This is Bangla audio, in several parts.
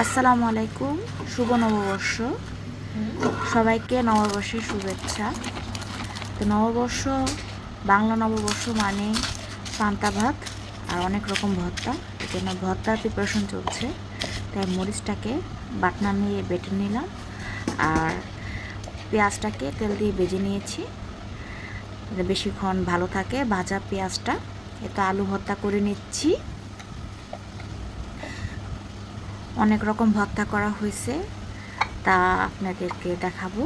আসসালামু আলাইকুম, শুভ নববর্ষ। সবাইকে নববর্ষের শুভেচ্ছা। তো নববর্ষ, বাংলা নববর্ষ মানে পান্তা ভাত আর অনেক রকম ভর্তা। এই জন্য ভর্তার প্রিপারেশন চলছে, তাই মরিচটাকে বাটনা নিয়ে বেটে নিলাম আর পেঁয়াজটাকে তেল দিয়ে ভেজে নিয়েছি, বেশিক্ষণ ভালো থাকে ভাজা পেঁয়াজটা। এটা আলু ভর্তা করে নিচ্ছি। অনেক রকম ভর্তা করা হয়েছে, তা আপনাদেরকে দেখাবো।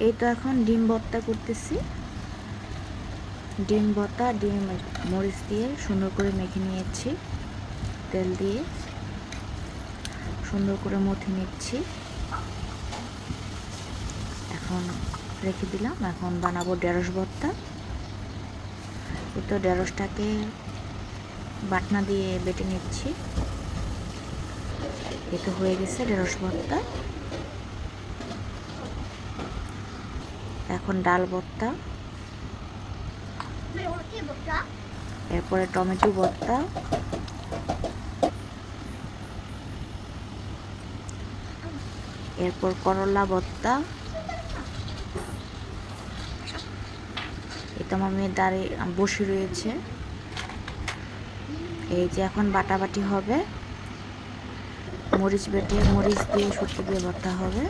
এই তো এখন ডিম ভর্তা করতেছি। ডিম ভর্তা, ডিম মরিচ দিয়ে সুন্দর করে মেখে নিয়েছি, তেল দিয়ে সুন্দর করে মথে নিচ্ছি। এখন রেখে দিলাম, এখন বানাবো ঢেঁড়স ভর্তা। এই তো ঢেঁড়সটাকে বাটনা দিয়ে বেটে নিচ্ছি। এই তো হয়ে গেছে ঢেঁড়স ভর্তা। এখন ডাল ভর্তা, এরপরে টমেটো ভর্তা, এরপর করলা ভর্তা। এটা আমার মেয়ে দাঁড়িয়ে বসে রয়েছে। এই যে এখন বাটাবাটি হবে, মরিচ বেটে মরিচ দিয়ে শুটকি দিয়ে ভর্তা হবে।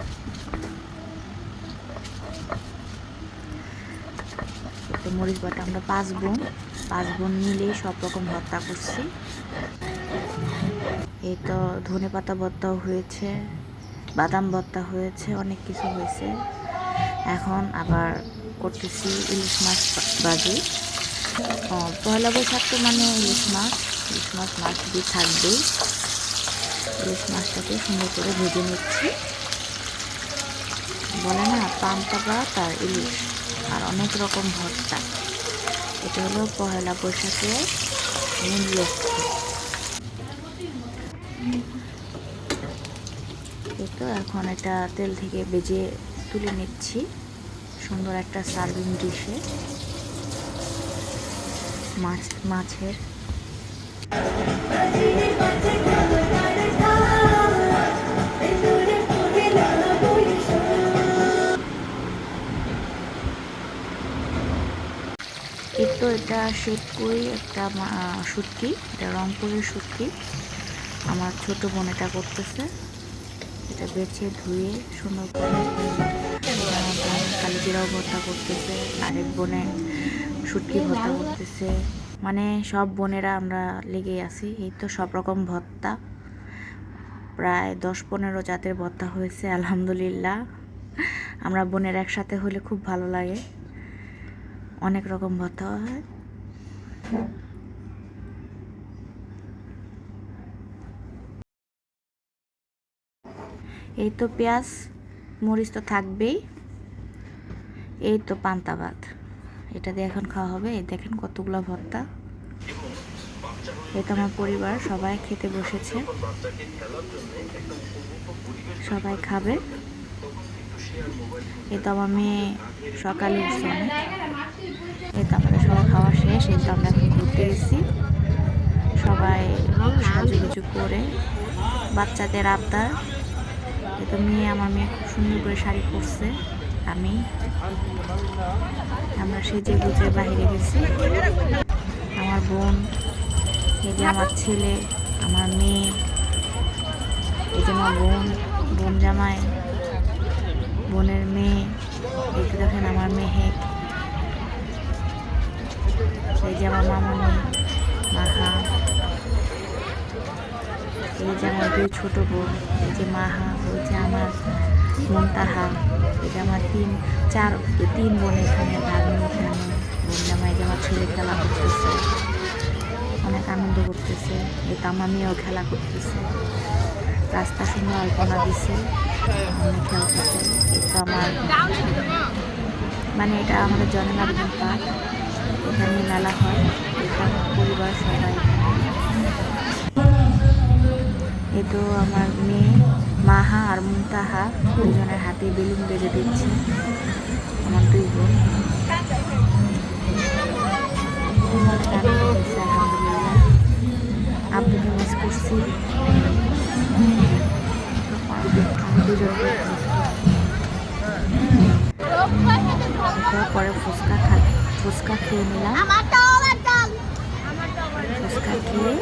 তো মরিচ বাটা আমরা পাঁচ বোন মিলেই সব রকম ভর্তা করছি। এই তো ধনে পাতা ভর্তাও হয়েছে, বাদাম ভর্তা হয়েছে, অনেক কিছু হয়েছে। এখন আবার করতেছি ইলিশ মাছ ভাজি। পয়লা বৈশাখ তো মানে ইলিশ মাছ মাছ দিয়ে থাকবেই। ইলিশ মাছটাকে সুন্দর করে ভেজে নিচ্ছি। বলে না পান্তা ভাত আর ইলিশ আর অনেক রকম ভর্তা, এটা হলো পয়লা বৈশাখের মূল লক্ষ্য। এই তো এখন এটা তেল থেকে ভেজে তুলে নিচ্ছি সুন্দর একটা সার্ভিং ডিশে। মাছের এই তো এটা শেটকুই একটা শুটকি, এটা রংপুরের শুটকি। আমার ছোট বোন এটা করতেছে, এটা বেছে ধুয়ে সুন্দর করে কালিজিরাও ভর্তা করতেছে, আরেক বোনে শুটকি ভর্তা করতেছে। মানে সব বোনেরা আমরা লেগেই আছি। এই তো সব রকম ভর্তা, প্রায় 10-15 জাতের ভর্তা হয়েছে আলহামদুলিল্লাহ। আমরা বোনের একসাথে হলে খুব ভালো লাগে, অনেক রকম ভর্তা হয়। এই তো পেঁয়াজ মরিচ তো থাকবেই। এই তো পান্তা ভাত, এটা দিয়ে এখন খাওয়া হবে। এই দেখেন কতগুলো ভর্তা। এটা আমার পরিবার সবাই খেতে বসেছে, সবাই খাবে। এই তো আমার মেয়ে সকালে উঠছে অনেক। এই তো আমাদের সবাই খাওয়া শেষ। এই তো আমরা এখন ঘুরতে গেছি, সবাই সাজুগুজু করে। বাচ্চাদের আবদার। এই তো আমার মেয়ে খুব সুন্দর করে শাড়ি পরছে। আমরা সেজে গুজে বাইরে গেছি। আমার বোন, এই যে আমার ছেলে, আমার মেয়ে, এই যে আমার বোন জামাই, বোনের মেয়ে, এই যে দেখেন আমার মেহেক, এই যে আমার মামনি মাহা, এই যে আমার 2 ছোট বোন, এই যে মাহা, ওই যে আমার মুনতাহা, এই যে আমার 3 বোন এখানে, ভাগ্নি এখানে, বোন জামাই, যে আমার ছেলে খেলা করতেছে, অনেক আনন্দ করতেছে। এই তো আমার মেয়েও খেলা করতেছে, রাস্তা সুন্দর আলপনা দিছে, অনেক খেলতেছে। এই তো আমার মানে এটা আমাদের জননার্দন পার্ক, এখানে মেলা হয়। এটা আমার পরিবার সবাই। এই তো আমার মেয়ে মাহা আর মুনতাহা দুজনের হাতে বেলুন বেজে দিচ্ছে, আমার 2 বোন। আলহামদুলিল্লাহ। দুজনকে পরে ফুচকা খেয়ে নিলাম। ফুচকা খেয়ে